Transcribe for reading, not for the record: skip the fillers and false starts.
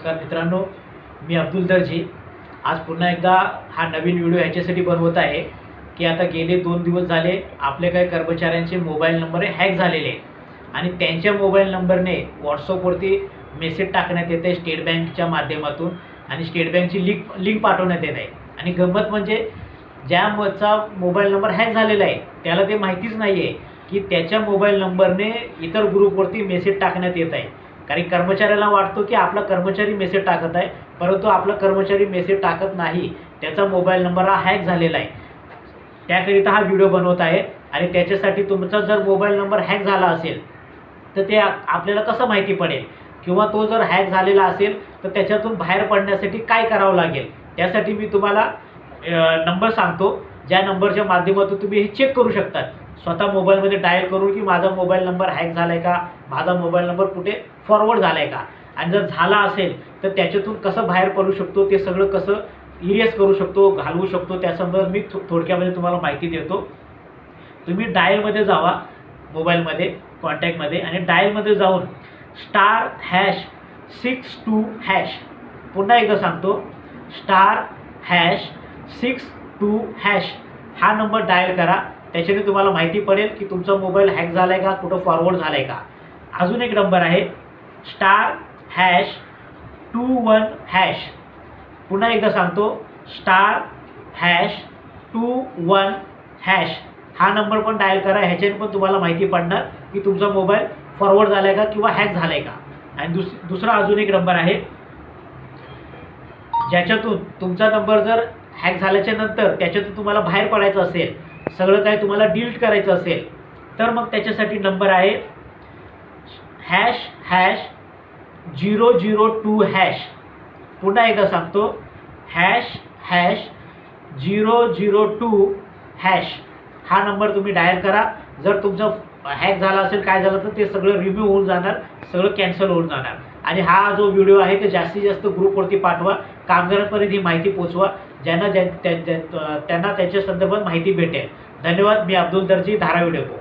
नमस्कार मित्रांनो, मी अब्दुल दर्जी आज पुन्हा एकदा हा नवीन व्हिडिओ ह्याच्यासाठी बनवत आहे की आता गेले 2 दिवस झाले आपले काही कर्मचाऱ्यांचे मोबाईल नंबर हॅक झालेले आहेत आणि त्यांच्या मोबाईल नंबरने व्हॉट्सअपवरती मेसेज टाकण्यात येत आहे स्टेट बँकच्या माध्यमातून आणि स्टेट बँकची लिंक पाठवण्यात येत आहे। आणि गंमत म्हणजे ज्याचा मोबाईल नंबर हॅक झालेला आहे त्याला ते माहितीच नाही आहे की त्याच्या मोबाईल नंबरने इतर ग्रुपवरती मेसेज टाकण्यात येत आहे। कारण कर्मचाऱ्याला वाटतो की आपला कर्मचारी मेसेज टाकत आहे, परंतु आपला कर्मचारी मेसेज टाकत नाही, त्याचा मोबाईल नंबर हा हॅक झालेला आहे। त्याकरिता हा व्हिडिओ बनवत आहे आणि त्याच्यासाठी तुमचा जर मोबाईल नंबर हॅक झाला असेल तर ते आपल्याला कसं माहिती पडेल किंवा तो जर हॅक झालेला असेल तर त्याच्यातून बाहेर पडण्यासाठी काय करावं लागेल, त्यासाठी मी तुम्हाला नंबर सांगतो ज्या नंबरच्या माध्यमातून तुम्ही हे चेक करू शकता स्वतः मोबाईलमध्ये डायल करून की माझा मोबाईल नंबर हॅक झाला आहे का, माझा मोबाईल नंबर कुठे फॉरवर्ड झाला आहे का, आणि जर झाला असेल तर त्याच्यातून कसं बाहेर पडू शकतो, ते सगळं कसं इरेज करू शकतो, घालवू शकतो, त्यासंदर्भात मी थोडक्यामध्ये तुम्हाला माहिती देतो। तुम्ही डायलमध्ये जावा मोबाईलमध्ये कॉन्टॅक्टमध्ये आणि डायलमध्ये जाऊन *62#, पुन्हा एकदा सांगतो *62# हा नंबर डायल करा। त्याच्याने तुम्हाला माहिती पडेल की तुमचा मोबाईल हॅक झाला आहे का, कुठं फॉरवर्ड झाला आहे का। अजून एक नंबर आहे *21#, पुन्हा एकदा सांगतो *21# हा नंबर पण डायल करा। ह्याच्याने पण तुम्हाला माहिती पडणार की तुमचा मोबाईल फॉरवर्ड झाला आहे का किंवा हॅक झाला आहे का। आणि दुसरा अजून एक नंबर आहे ज्याच्यातून तुमचा नंबर जर हॅक झाल्याच्या नंतर त्याच्यातून तुम्हाला बाहेर पडायचं असेल, सगळं काही तुम्हाला डिलीट करायचं असेल तर मग त्याच्यासाठी नंबर आहे #002#, पुन्हा एकदा सांगतो #002# हा नंबर तुम्ही डायल करा। जर तुमचं हॅक झाला असेल, काय झालं तर ते सगळं रिव्ह्यू होऊन जाणार, सगळं कॅन्सल होऊन जाणार। आणि हा जो व्हिडिओ आहे ते जास्तीत जास्त ग्रुपवरती पाठवा, कामगारांपर्यंत ही माहिती पोचवा, त्यांना त्याच्या संदर्भात माहिती भेटेल। धन्यवाद। मी अब्दुल दर्जी, धारावी डेपो।